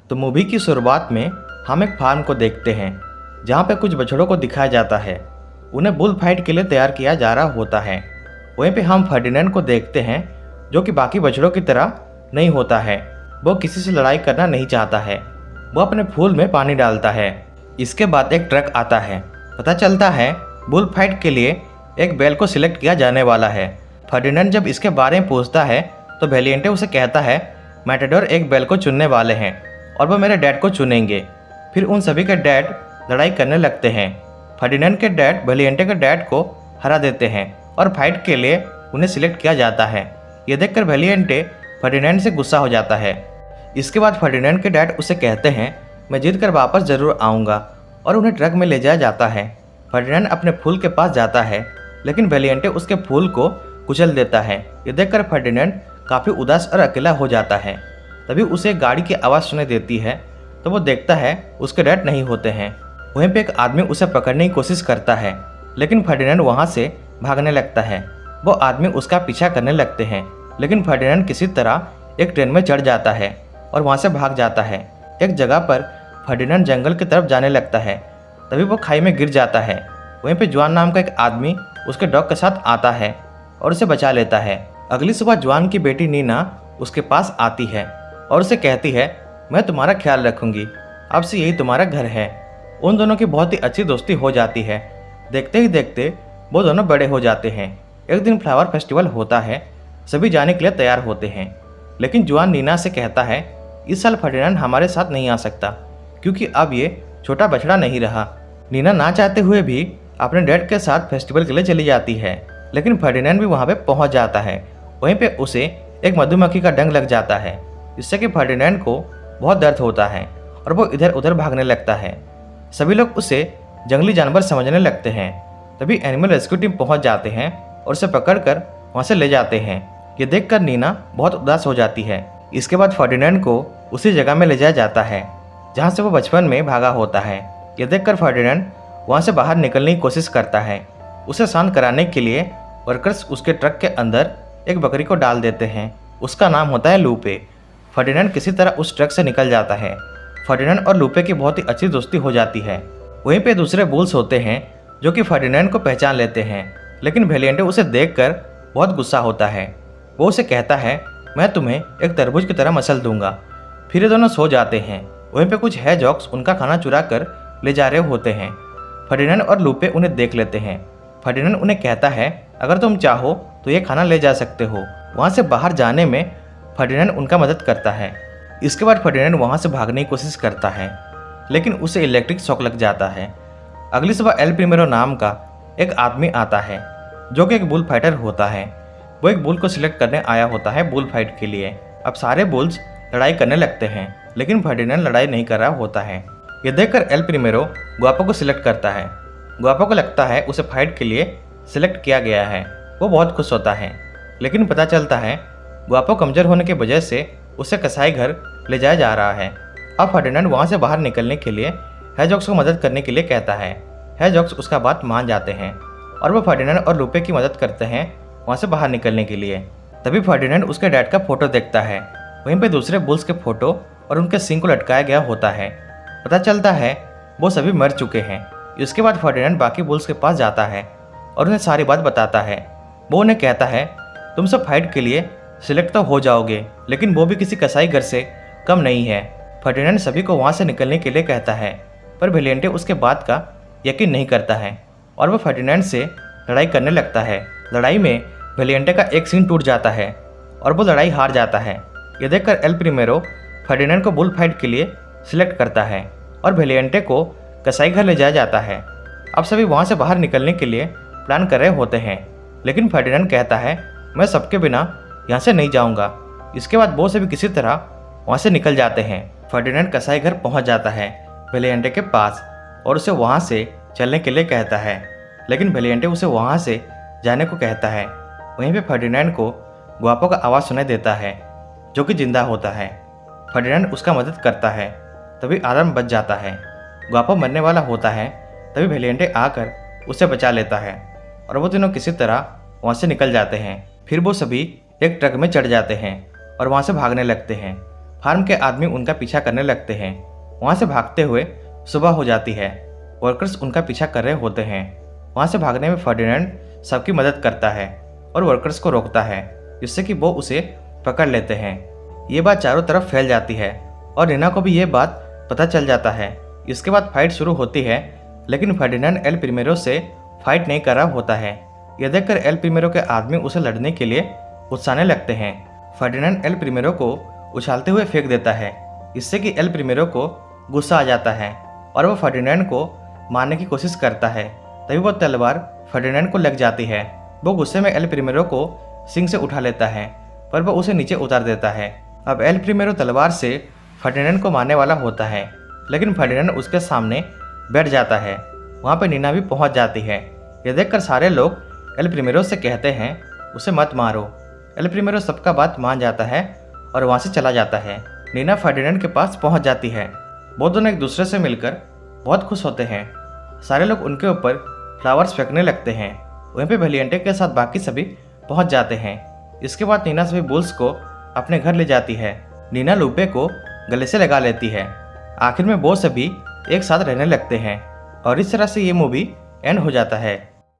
तो मूवी की शुरुआत में हम एक फार्म को देखते हैं जहाँ पे कुछ बछड़ों को दिखाया जाता है। उन्हें बुल फाइट के लिए तैयार किया जा रहा होता है। वहीं पे हम फर्डिनेंड को देखते हैं जो कि बाकी बछड़ों की तरह नहीं होता है। वो किसी से लड़ाई करना नहीं चाहता है। वो अपने फूल में पानी डालता है। इसके बाद एक ट्रक आता है। पता चलता है बुल फाइट के लिए एक बैल को सिलेक्ट किया जाने वाला है। फर्डिनेंड जब इसके बारे में पूछता है तो वेलिएंटे उसे कहता है मैटाडोर एक बैल को चुनने वाले हैं और वो मेरे डैड को चुनेंगे। फिर उन सभी के डैड लड़ाई करने लगते हैं। फर्डिनेंड के डैड वेलिएंटे के डैड को हरा देते हैं और फाइट के लिए उन्हें सिलेक्ट किया जाता है। ये देखकर वेलिएंटे फर्डिनेंड से गुस्सा हो जाता है। इसके बाद फर्डिनेंड के डैड उसे कहते हैं मैं जीत कर वापस ज़रूर आऊँगा और उन्हें ट्रक में ले जाया जाता है। फर्डिनेंड अपने फूल के पास जाता है लेकिन वेलिएंटे उसके फूल को कुचल देता है। ये देखकर फर्डिनेंड काफ़ी उदास और अकेला हो जाता है। तभी उसे गाड़ी की आवाज़ सुनाई देती है तो वो देखता है उसके डैड नहीं होते हैं। वहीं पे एक आदमी उसे पकड़ने की कोशिश करता है लेकिन फर्डिनेंड वहाँ से भागने लगता है। वो आदमी उसका पीछा करने लगते हैं लेकिन फर्डिनेंड किसी तरह एक ट्रेन में चढ़ जाता है और वहाँ से भाग जाता है। एक जगह पर फर्डिनेंड जंगल की तरफ जाने लगता है। तभी वो खाई में गिर जाता है। वहीं पे जुआन नाम का एक आदमी उसके डॉग के साथ आता है और उसे बचा लेता है। अगली सुबह जुआन की बेटी नीना उसके पास आती है और उसे कहती है मैं तुम्हारा ख्याल रखूंगी, अब से यही तुम्हारा घर है। उन दोनों की बहुत ही अच्छी दोस्ती हो जाती है। देखते ही देखते वो दोनों बड़े हो जाते हैं। एक दिन फ्लावर फेस्टिवल होता है। सभी जाने के लिए तैयार होते हैं लेकिन जुआन नीना से कहता है इस साल फर्डिनेंड हमारे साथ नहीं आ सकता क्योंकि अब ये छोटा बछड़ा नहीं रहा। नीना ना चाहते हुए भी अपने डैड के साथ फेस्टिवल के लिए चली जाती है लेकिन फर्डिनेंड भी वहाँ पे पहुँच जाता है। वहीं पे उसे एक मधुमक्खी का डंक लग जाता है जिससे कि फर्डिनेंड को बहुत दर्द होता है और वो इधर उधर भागने लगता है। सभी लोग उसे जंगली जानवर समझने लगते हैं। तभी एनिमल रेस्क्यू टीम पहुँच जाते हैं और उसे पकड़कर वहाँ से ले जाते हैं। ये देखकर नीना बहुत उदास हो जाती है। इसके बाद फर्डिनेंड को उसी जगह में ले जाया जाता है जहाँ से वो बचपन में भागा होता है। ये देखकर फर्डिनेंड वहाँ से बाहर निकलने की कोशिश करता है। उसे शांत कराने के लिए वर्कर्स उसके ट्रक के अंदर एक बकरी को डाल देते हैं। उसका नाम होता है लूपे। फर्डिनेंड किसी तरह उस ट्रक से निकल जाता है। फर्डिनेंड और लूपे की बहुत ही अच्छी दोस्ती हो जाती है। वहीं पे दूसरे बुल्स होते हैं जो कि फर्डिनेंड को पहचान लेते हैं लेकिन वेलिएंटे उसे देखकर बहुत गुस्सा होता है। वो उसे कहता है मैं तुम्हें एक तरबूज की तरह मसल दूंगा। फिर ये दोनों सो जाते हैं। वहीं पे कुछ हैजॉक्स उनका खाना चुरा कर ले जा रहे होते हैं। फर्डिनेंड और लूपे उन्हें देख लेते हैं। फर्डिनेंड उन्हें कहता है अगर तुम चाहो तो ये खाना ले जा सकते हो। वहाँ से बाहर जाने में फर्डिनेंड उनका मदद करता है। इसके बाद फर्डिनेंड वहाँ से भागने की कोशिश करता है लेकिन उसे इलेक्ट्रिक शॉक लग जाता है। अगली सुबह एल प्रीमेरो नाम का एक आदमी आता है जो कि एक बुल फाइटर होता है। वो एक बुल को सिलेक्ट करने आया होता है बुल फाइट के लिए। अब सारे बुल्स लड़ाई करने लगते हैं लेकिन फर्डिनेंड लड़ाई नहीं कर रहा होता है। ये देखकर एल प्रीमेरो गुआपो को सिलेक्ट करता है। गुआपो को लगता है उसे फाइट के लिए सिलेक्ट किया गया है। वो बहुत खुश होता है लेकिन पता चलता है गुआपो कमजोर होने की वजह से उसे कसाई घर ले जाया जा रहा है। अब फर्डिनेंड वहाँ से बाहर निकलने के लिए हैजॉक्स को मदद करने के लिए कहता है। हैजॉक्स उसका बात मान जाते हैं और वो फर्डिनेंड और लूपे की मदद करते हैं वहाँ से बाहर निकलने के लिए। तभी फर्डिनेंड उसके डैड का फोटो देखता है। वहीं पे दूसरे बुल्स के फोटो और उनके सिंग को लटकाया गया होता है। पता चलता है वो सभी मर चुके हैं। इसके बाद फर्डिनेंड बाकी बुल्स के पास जाता है और उन्हें सारी बात बताता है। वो उन्हें कहता है तुम सब फाइट के लिए सिलेक्ट तो हो जाओगे लेकिन वो भी किसी कसाई घर से कम नहीं है। फर्डिनेंड सभी को वहाँ से निकलने के लिए कहता है पर वेलिएंटे उसके बात का यकीन नहीं करता है और वो फर्डिनेंड से लड़ाई करने लगता है। लड़ाई में वेलिएंटे का एक सीन टूट जाता है और वो लड़ाई हार जाता है। ये देखकर एल प्रीमेरो फर्डिनेंड को बुल फाइट के लिए सिलेक्ट करता है और वेलिएंटे को कसाई घर ले जाया जाता है। अब सभी वहाँ से बाहर निकलने के लिए प्लान कर रहे होते हैं लेकिन फर्डिनेंड कहता है मैं सबके बिना यहाँ से नहीं जाऊँगा। इसके बाद वो सभी किसी तरह वहाँ से निकल जाते हैं। फर्डिनेंड कसाई घर पहुँच जाता है वेलिएंटे के पास और उसे वहाँ से चलने के लिए कहता है लेकिन वेलिएंटे उसे वहाँ से जाने को कहता है। वहीं पे फर्डिनेंड को गुआपो का आवाज़ सुनाई देता है जो कि जिंदा होता है। फर्डिनेंड उसका मदद करता है। तभी आदम बच जाता है। गुआपो मरने वाला होता है। तभी वेलिएंटे आकर उसे बचा लेता है और वो तीनों किसी तरह वहाँ से निकल जाते हैं। फिर वो सभी एक ट्रक में चढ़ जाते हैं और वहाँ से भागने लगते हैं। फार्म के आदमी उनका पीछा करने लगते हैं। वहाँ से भागते हुए सुबह हो जाती है। वर्कर्स उनका पीछा कर रहे होते हैं। वहाँ से भागने में फर्डिनेंड सबकी मदद करता है और वर्कर्स को रोकता है, जिससे कि वो उसे पकड़ लेते हैं। ये बात चारों तरफ फैल जाती है और नीना को भी ये बात पता चल जाता है। इसके बाद फाइट शुरू होती है, लेकिन फर्डिनेंड एल प्रीमेरो से फाइट नहीं कर रहा होता है। यह देखकर एल प्रीमेरो के आदमी उसे लड़ने के लिए उकसाने लगते हैं। फर्डिनेंड एल प्रीमेरो को उछालते हुए फेंक देता है, इससे कि एल प्रीमेरो को गुस्सा आ जाता है और वो फर्डिनेंड को मारने की कोशिश करता है। तभी वो तलवार फर्डिनेंड को लग जाती है। वो गुस्से में एल प्रीमेरो को सिंग से उठा लेता है, पर वो उसे नीचे उतार देता है। अब एल प्रीमेरो तलवार से फर्डिनेंड को मारने वाला होता है, लेकिन फर्डिनेंड उसके सामने बैठ जाता है। वहाँ पे नीना भी पहुँच जाती है। यह देखकर सारे लोग एल प्रीमेरो से कहते हैं उसे मत मारो। एल प्रीमेरो सबका बात मान जाता है और वहाँ से चला जाता है। नीना फर्डिनेंड के पास पहुँच जाती है। वो दोनों एक दूसरे से मिलकर बहुत खुश होते हैं। सारे लोग उनके ऊपर फ्लावर्स फेंकने लगते हैं। वहीं पे वेलिएंटे के साथ बाकी सभी पहुँच जाते हैं। इसके बाद नीना सभी बुल्स को अपने घर ले जाती है। नीना लूपे को गले से लगा लेती है। आखिर में वो सभी एक साथ रहने लगते हैं और इस तरह से ये मूवी एंड हो जाता है।